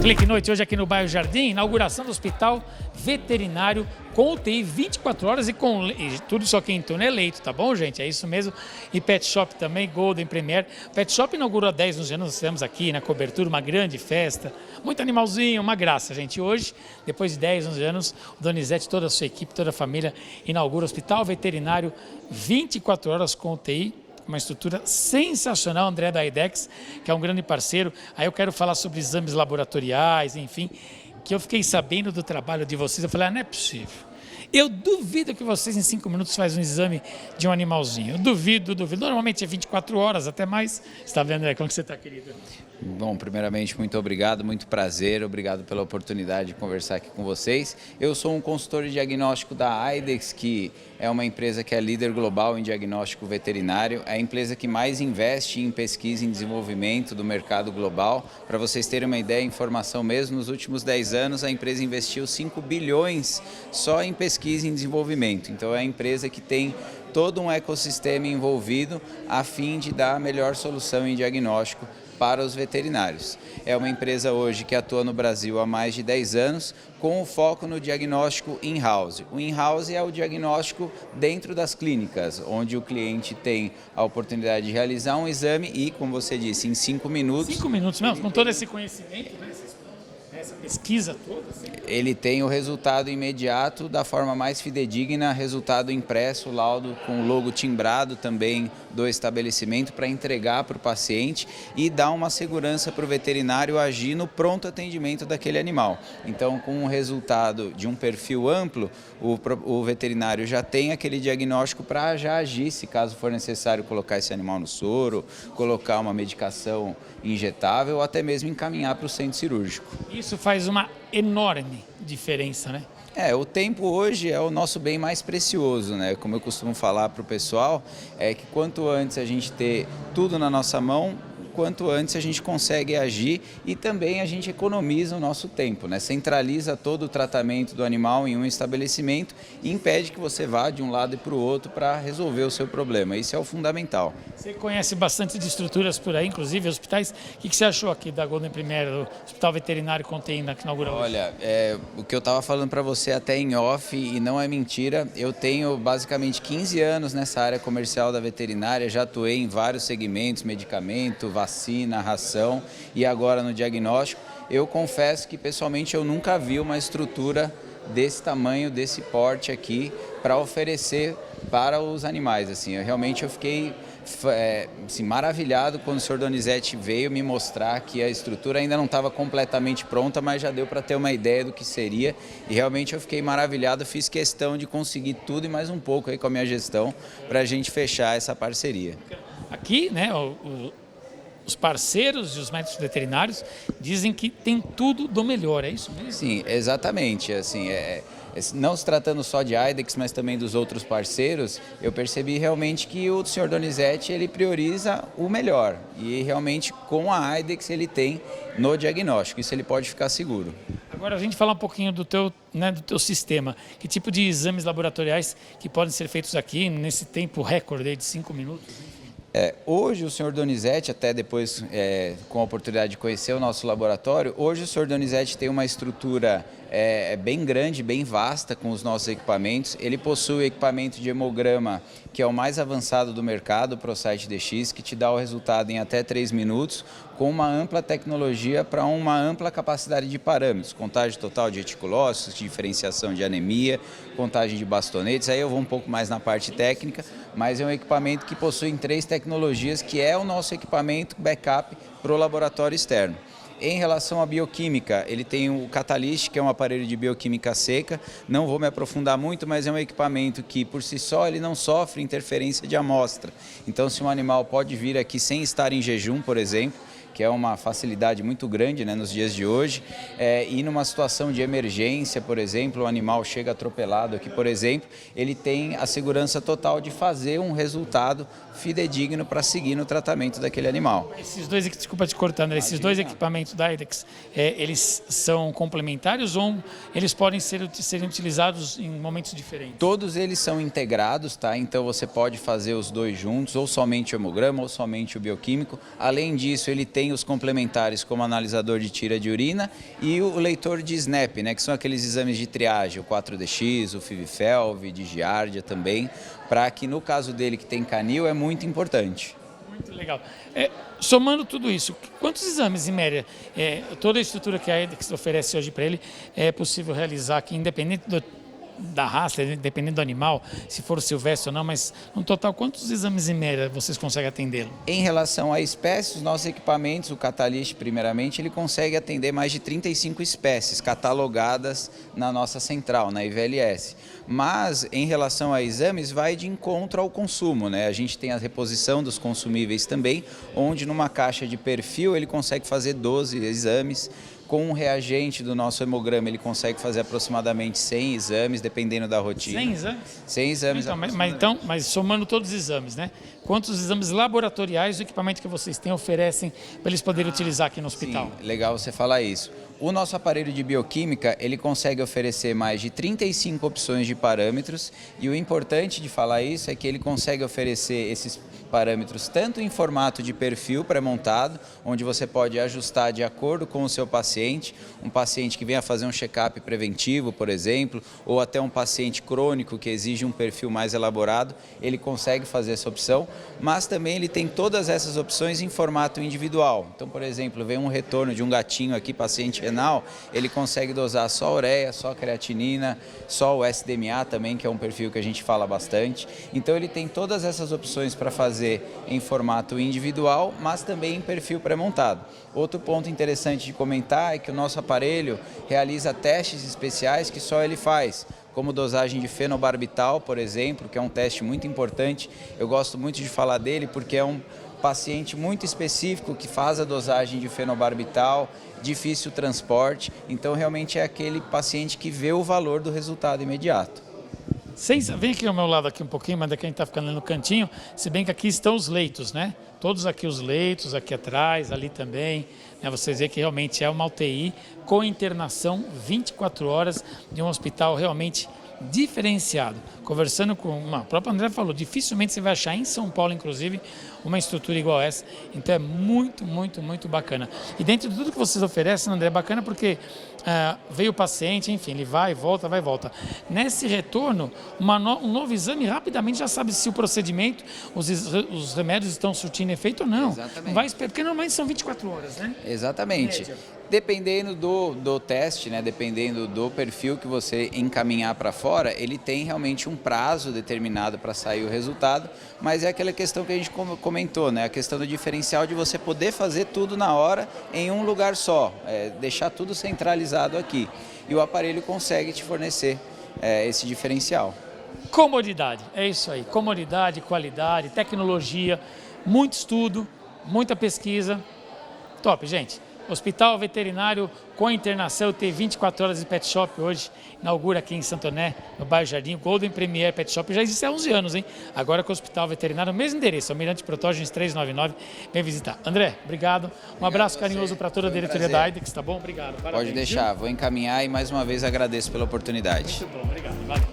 Clique Noite, hoje aqui no bairro Jardim, inauguração do Hospital Veterinário com UTI 24 horas e com tudo só quem entrou é leito, tá bom, gente? É isso mesmo. E Pet Shop também, Golden Premier. Pet Shop inaugurou há 10 anos, nós temos aqui na cobertura uma grande festa, muito animalzinho, uma graça, gente. Hoje, depois de 10, 11 anos, o Donizete, toda a sua equipe, toda a família, inaugura o Hospital Veterinário 24 horas com UTI. Uma estrutura sensacional, André da IDEX, que é um grande parceiro. Aí eu quero falar sobre exames laboratoriais, enfim, que eu fiquei sabendo do trabalho de vocês. Eu falei, não é possível. Eu duvido que vocês em 5 minutos fazem um exame de um animalzinho. Eu duvido. Normalmente é 24 horas, até mais. Você está vendo, André, como que você está, querido? Bom, primeiramente, muito obrigado, muito prazer, obrigado pela oportunidade de conversar aqui com vocês. Eu sou um consultor de diagnóstico da IDEX, que é uma empresa que é líder global em diagnóstico veterinário, é a empresa que mais investe em pesquisa e desenvolvimento do mercado global. Para vocês terem uma ideia, informação mesmo, nos últimos 10 anos a empresa investiu 5 bilhões só em pesquisa e desenvolvimento. Então é a empresa que tem todo um ecossistema envolvido a fim de dar a melhor solução em diagnóstico para os veterinários. É uma empresa hoje que atua no Brasil há mais de 10 anos, com o foco no diagnóstico in-house. O in-house é o diagnóstico dentro das clínicas, onde o cliente tem a oportunidade de realizar um exame e, como você disse, em 5 minutos... 5 minutos mesmo, com todo esse conhecimento, né? Essa pesquisa toda? Assim. Ele tem o resultado imediato da forma mais fidedigna, resultado impresso, laudo com logo timbrado também do estabelecimento para entregar para o paciente e dar uma segurança para o veterinário agir no pronto atendimento daquele animal. Então, com o resultado de um perfil amplo, o veterinário já tem aquele diagnóstico para já agir, se caso for necessário colocar esse animal no soro, colocar uma medicação injetável ou até mesmo encaminhar para o centro cirúrgico. Isso faz uma enorme diferença, né? O tempo hoje é o nosso bem mais precioso, né? Como eu costumo falar para o pessoal, é que quanto antes a gente ter tudo na nossa mão, quanto antes a gente consegue agir e também a gente economiza o nosso tempo, né? Centraliza todo o tratamento do animal em um estabelecimento e impede que você vá de um lado e para o outro para resolver o seu problema. Isso é o fundamental. Você conhece bastante de estruturas por aí, inclusive hospitais. O que você achou aqui da Golden Premier, do Hospital Veterinário Container que inaugurou hoje? Olha, o que eu estava falando para você até em off, e não é mentira, eu tenho basicamente 15 anos nessa área comercial da veterinária, já atuei em vários segmentos, medicamento, vacina, ração e agora no diagnóstico. Eu confesso que pessoalmente eu nunca vi uma estrutura desse tamanho, desse porte aqui para oferecer para os animais. Assim, eu fiquei assim, maravilhado quando o senhor Donizete veio me mostrar que a estrutura ainda não estava completamente pronta, mas já deu para ter uma ideia do que seria e realmente eu fiquei maravilhado, fiz questão de conseguir tudo e mais um pouco aí com a minha gestão para a gente fechar essa parceria. Aqui, né, os parceiros e os médicos veterinários dizem que tem tudo do melhor, é isso mesmo? Sim, exatamente. Assim, não se tratando só de IDEX, mas também dos outros parceiros, eu percebi realmente que o senhor Donizete ele prioriza o melhor e realmente com a IDEX ele tem no diagnóstico, isso ele pode ficar seguro. Agora a gente fala um pouquinho do teu sistema, que tipo de exames laboratoriais que podem ser feitos aqui nesse tempo recorde de 5 minutos? Hoje o senhor Donizete, até depois com a oportunidade de conhecer o nosso laboratório, hoje o senhor Donizete tem uma estrutura bem grande, bem vasta com os nossos equipamentos. Ele possui o equipamento de hemograma, que é o mais avançado do mercado, o ProCyte DX, que te dá o resultado em até 3 minutos, com uma ampla tecnologia para uma ampla capacidade de parâmetros, contagem total de reticulócitos, diferenciação de anemia, contagem de bastonetes, aí eu vou um pouco mais na parte técnica, mas é um equipamento que possui 3 tecnologias, que é o nosso equipamento backup para o laboratório externo. Em relação à bioquímica, ele tem o Catalyst, que é um aparelho de bioquímica seca. Não vou me aprofundar muito, mas é um equipamento que, por si só, ele não sofre interferência de amostra. Então, se um animal pode vir aqui sem estar em jejum, por exemplo, que é uma facilidade muito grande, né, nos dias de hoje, e numa situação de emergência, por exemplo, o animal chega atropelado aqui, por exemplo, ele tem a segurança total de fazer um resultado fidedigno para seguir no tratamento daquele animal. Esses dois, desculpa te cortando, esses dois equipamentos da IDEX, eles são complementares ou eles podem serem utilizados em momentos diferentes? Todos eles são integrados, tá? Então você pode fazer os dois juntos, ou somente o hemograma, ou somente o bioquímico. Além disso, ele tem os complementares como analisador de tira de urina e o leitor de SNAP, né? Que são aqueles exames de triagem, o 4DX, o FIV-FeLV, de Giardia também, para que no caso dele que tem canil é muito importante. Muito legal. Somando tudo isso, quantos exames em média, toda a estrutura que a IDEX oferece hoje para ele, é possível realizar aqui, independente da raça, dependendo do animal, se for silvestre ou não, mas no total, quantos exames em média vocês conseguem atendê-lo? Em relação a espécies, os nossos equipamentos, o Catalyst primeiramente, ele consegue atender mais de 35 espécies catalogadas na nossa central, na IVLS. Mas, em relação a exames, vai de encontro ao consumo, né? A gente tem a reposição dos consumíveis também, onde numa caixa de perfil ele consegue fazer 12 exames. Com um reagente do nosso hemograma, ele consegue fazer aproximadamente 100 exames, dependendo da rotina. 100 exames? 100 exames. Mas somando todos os exames, né? Quantos exames laboratoriais o equipamento que vocês têm oferecem para eles poderem utilizar aqui no hospital? Sim, legal você falar isso. O nosso aparelho de bioquímica, ele consegue oferecer mais de 35 opções de parâmetros e o importante de falar isso é que ele consegue oferecer esses parâmetros tanto em formato de perfil pré-montado, onde você pode ajustar de acordo com o seu paciente, um paciente que venha fazer um check-up preventivo, por exemplo, ou até um paciente crônico que exige um perfil mais elaborado, ele consegue fazer essa opção, mas também ele tem todas essas opções em formato individual. Então, por exemplo, vem um retorno de um gatinho aqui, paciente renal, ele consegue dosar só ureia, só creatinina, só o SDMA também, que é um perfil que a gente fala bastante. Então, ele tem todas essas opções para fazer em formato individual, mas também em perfil pré-montado. Outro ponto interessante de comentar é que o nosso aparelho realiza testes especiais que só ele faz, como dosagem de fenobarbital, por exemplo, que é um teste muito importante. Eu gosto muito de falar dele porque é um paciente muito específico que faz a dosagem de fenobarbital, difícil transporte, então realmente é aquele paciente que vê o valor do resultado imediato. Vem aqui ao meu lado aqui um pouquinho, mas daqui a gente está ficando ali no cantinho, se bem que aqui estão os leitos, né? Todos aqui os leitos, aqui atrás, ali também, né? Vocês veem que realmente é uma UTI com internação 24 horas de um hospital realmente diferenciado. Conversando com o próprio André falou, dificilmente você vai achar em São Paulo, inclusive, uma estrutura igual essa. Então é muito, muito, muito bacana. E dentro de tudo que vocês oferecem, André, é bacana porque veio o paciente, enfim, ele vai, volta, vai, volta. Nesse retorno, um novo exame rapidamente já sabe se o procedimento, os remédios estão surtindo efeito ou não. Exatamente. Não vai esperar, porque normalmente são 24 horas, né? Exatamente. Dependendo do teste, né, dependendo do perfil que você encaminhar para fora, ele tem realmente um prazo determinado para sair o resultado, mas é aquela questão que a gente comentou, né, a questão do diferencial de você poder fazer tudo na hora em um lugar só, deixar tudo centralizado aqui. E o aparelho consegue te fornecer esse diferencial. Comodidade, é isso aí. Comodidade, qualidade, tecnologia, muito estudo, muita pesquisa. Top, gente. Hospital Veterinário com internação, tem 24 horas de pet shop hoje, inaugura aqui em Santo André, no bairro Jardim, Golden Premier Pet Shop, já existe há 11 anos, hein? Agora com o Hospital Veterinário, mesmo endereço, Almirante Protógenes 399, vem visitar. André, obrigado, um abraço carinhoso para toda a diretoria da IDEX, tá bom? Obrigado. Parabéns, pode deixar, vou encaminhar e mais uma vez agradeço pela oportunidade. Muito bom, obrigado, valeu.